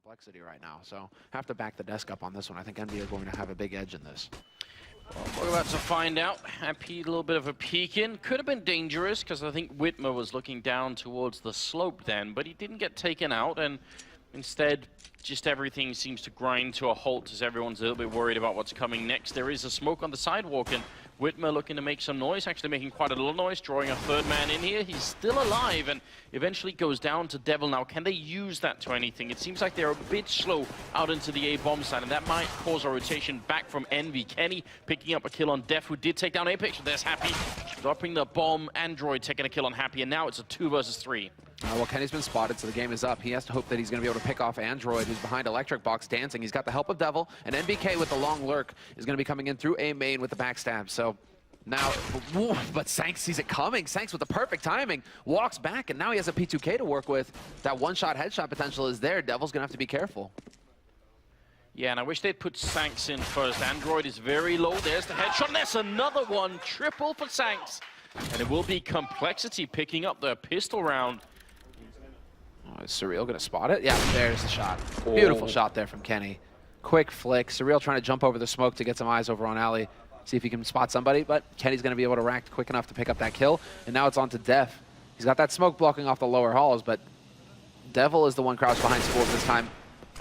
complexity right now, so have to back the desk up on this one. I think Envy are going to have a big edge in this. Well, we're about to find out. Happy, a little bit of a peek in. Could have been dangerous because I think Whitmer was looking down towards the slope then, but he didn't get taken out, and instead just everything seems to grind to a halt as everyone's a little bit worried about what's coming next. There is a smoke on the sidewalk, and Whitmer looking to make some noise, actually making quite a little noise, drawing a third man in here. He's still alive and eventually goes down to Devil. Now, can they use that to anything? It seems like they're a bit slow out into the A bomb side, and that might cause a rotation back from Envy. Kenny picking up a kill on Def, who did take down Apex. There's Happy dropping the bomb. Android taking a kill on Happy, and now it's a 2 versus 3. Well, Kenny's been spotted, so the game is up. He has to hope that he's going to be able to pick off Android, who's behind Electric Box dancing. He's got the help of Devil, and NBK with the long lurk is going to be coming in through A main with the backstab. So now, but Sanks sees it coming. Sanks with the perfect timing, walks back, and now he has a P2K to work with. That one-shot headshot potential is there. Devil's going to have to be careful. Yeah, and I wish they'd put Sanks in first. Android is very low. There's the headshot, and there's another one. Triple for Sanks. And it will be Complexity picking up the pistol round. Oh, is Surreal going to spot it? Yeah, there's the shot. Beautiful shot there from Kenny. Quick flick. Surreal trying to jump over the smoke to get some eyes over on Alley. See if he can spot somebody, but Kenny's going to be able to react quick enough to pick up that kill. And now it's on to Def. He's got that smoke blocking off the lower halls, but Devil is the one crouched behind schools this time.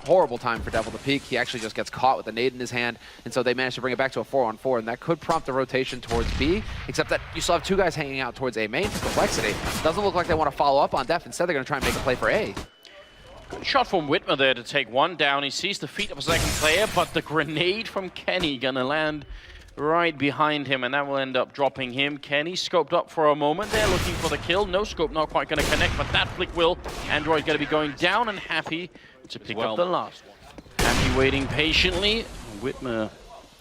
Horrible time for Devil to peek. He actually just gets caught with a nade in his hand, and so they managed to bring it back to a 4-on-4, and that could prompt a rotation towards B, except that you still have 2 guys hanging out towards A main for Complexity. Doesn't look like they want to follow up on Def. Instead, they're going to try and make a play for A. Good shot from Whitmer there to take one down. He sees the feet of a second player, but the grenade from Kenny going to land right behind him, and that will end up dropping him. Kenny scoped up for a moment there, looking for the kill. No scope, not quite going to connect, but that flick will. Android going to be going down, and Happy to pick up the last one. Happy waiting patiently. Whitmer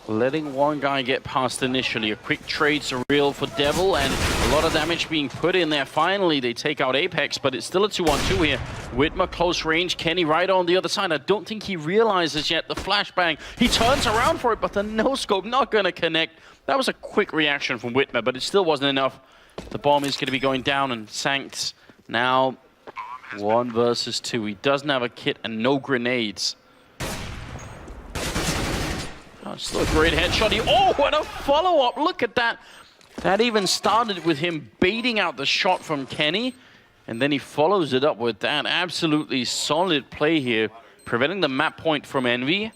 letting one guy get past initially. A quick trade, Surreal for Devil, and a lot of damage being put in there. Finally, they take out Apex, but it's still a 2-on-2 here. Whitmer close range, Kenny right on the other side. I don't think he realizes yet the flashbang. He turns around for it, but the no-scope not going to connect. That was a quick reaction from Whitmer, but it still wasn't enough. The bomb is going to be going down, and Sanks now 1 versus 2. He doesn't have a kit and no grenades. Oh, still a great headshot. Oh, what a follow-up. Look at that. That even started with him baiting out the shot from Kenny, and then he follows it up with that absolutely solid play here, preventing the map point from Envy.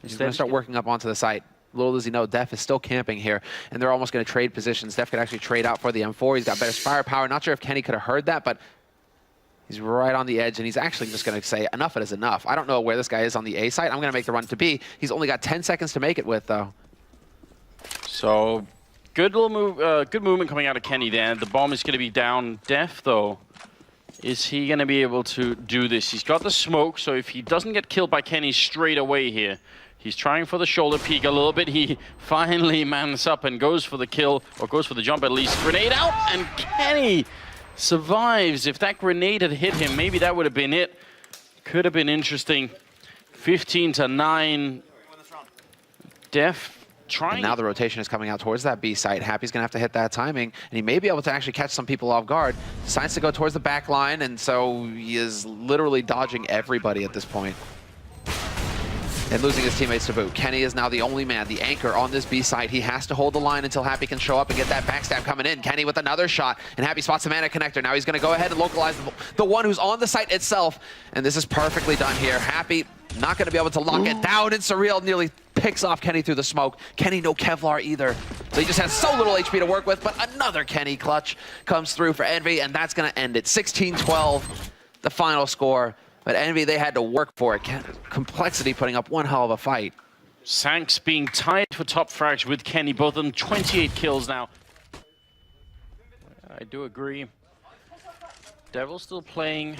He's going to start working up onto the site. Little does he know, Def is still camping here, and they're almost going to trade positions. Def could actually trade out for the M4. He's got better firepower. Not sure if Kenny could have heard that, but he's right on the edge, and he's actually just going to say, enough is enough. I don't know where this guy is on the A site. I'm going to make the run to B. He's only got 10 seconds to make it with, though. So, good little move, good movement coming out of Kenny there. The bomb is going to be down. Def, though, is he going to be able to do this? He's got the smoke, so if he doesn't get killed by Kenny straight away here, he's trying for the shoulder peek a little bit. He finally mans up and goes for the kill, or goes for the jump at least. Grenade out, and Kenny survives. If that grenade had hit him, maybe that would have been it. Could have been interesting. 15-9. Def trying. And now the rotation is coming out towards that B site. Happy's going to have to hit that timing, and he may be able to actually catch some people off guard. Decides to go towards the back line, and so he is literally dodging everybody at this point. And losing his teammates to boot. Kenny is now the only man, the anchor on this B site. He has to hold the line until Happy can show up and get that backstab coming in. Kenny with another shot, and Happy spots the mana connector. Now he's going to go ahead and localize the one who's on the site itself, and this is perfectly done here. Happy not going to be able to lock it down, and Surreal nearly picks off Kenny through the smoke. Kenny no Kevlar either, so he just has so little HP to work with, but another Kenny clutch comes through for Envy, and that's going to end it. 16-12, the final score. But Envy, they had to work for it. Complexity putting up one hell of a fight. Sanks being tied for top frags with Kenny, both of them 28 kills now. I do agree. Devil still playing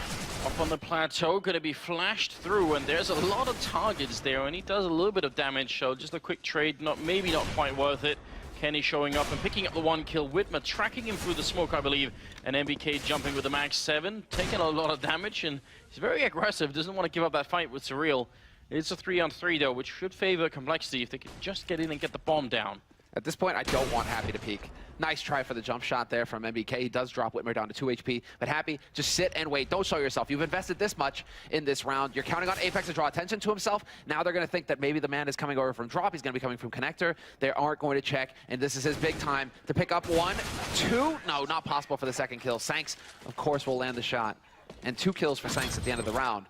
up on the plateau, going to be flashed through, and there's a lot of targets there, and he does a little bit of damage, so just a quick trade, maybe not quite worth it. Kenny showing up and picking up the 1 kill. Whitmer tracking him through the smoke, I believe. And MBK jumping with the max 7, taking a lot of damage, and he's very aggressive, doesn't want to give up that fight with Surreal. It's a 3-on-3 though, which should favor Complexity if they could just get in and get the bomb down. At this point, I don't want Happy to peek. Nice try for the jump shot there from MBK. He does drop Whitmer down to 2 HP. But Happy, just sit and wait. Don't show yourself. You've invested this much in this round. You're counting on Apex to draw attention to himself. Now they're going to think that maybe the man is coming over from drop. He's going to be coming from connector. They aren't going to check. And this is his big time to pick up 1, 2. No, not possible for the second kill. Sanks, of course, will land the shot. And 2 kills for Sanks at the end of the round.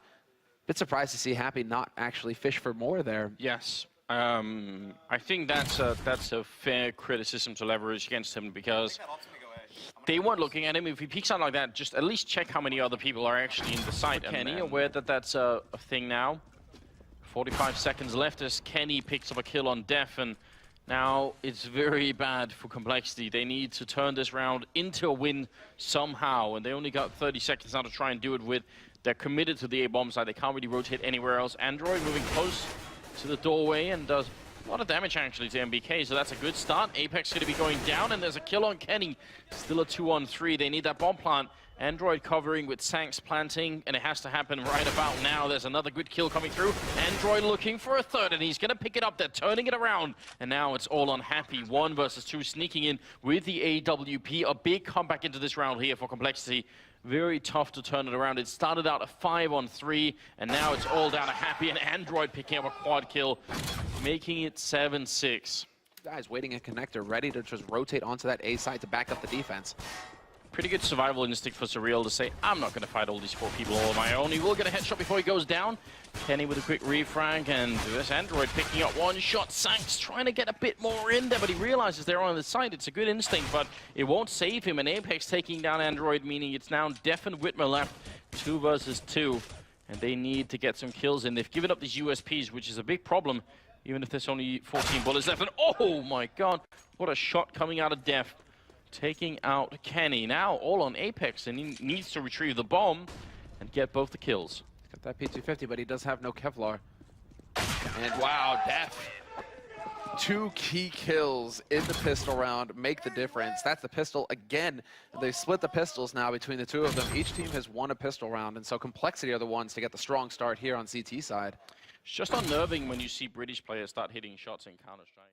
Bit surprised to see Happy not actually fish for more there. Yes. I think that's a fair criticism to leverage against him because they weren't looking at him. If he peeks out like that, just at least check how many other people are actually in the site. Kenny, aware that that's a thing now. 45 seconds left as Kenny picks up a kill on Def, and now it's very bad for Complexity. They need to turn this round into a win somehow, and they only got 30 seconds now to try and do it with. They're committed to the A-bomb side. They can't really rotate anywhere else. Android moving close to the doorway and does a lot of damage actually to MBK, so that's a good start. Apex going to be going down, and there's a kill on Kenny. Still a 2-on-3. They need that bomb plant. Android covering with Sanks planting, and it has to happen right about now. There's another good kill coming through. Android looking for a third, and he's going to pick it up. They're turning it around, and now it's all on Happy. 1 versus 2, sneaking in with the AWP. A big comeback into this round here for Complexity. Very tough to turn it around. It started out a 5-on-3, and now it's all down to Happy and Android picking up a quad kill, making it 7-6. Guys waiting at connector, ready to just rotate onto that A side to back up the defense. Pretty good survival instinct for Surreal to say, I'm not going to fight all these 4 people all on my own. He will get a headshot before he goes down. Kenny with a quick refrag, and this Android picking up 1 shot. Sanks trying to get a bit more in there, but he realizes they're on the side. It's a good instinct, but it won't save him. And Apex taking down Android, meaning it's now Def and Whitmer left, 2 versus 2. And they need to get some kills in. They've given up these USPs, which is a big problem, even if there's only 14 bullets left. And oh my god, what a shot coming out of Def. Taking out Kenny. Now all on Apex, and he needs to retrieve the bomb and get both the kills. Got that P250, but he does have no Kevlar. And wow, Def. 2 key kills in the pistol round make the difference. That's the pistol again. They split the pistols now between the 2 of them. Each team has won a pistol round, and so Complexity are the ones to get the strong start here on CT side. It's just unnerving when you see British players start hitting shots in Counter-Strike.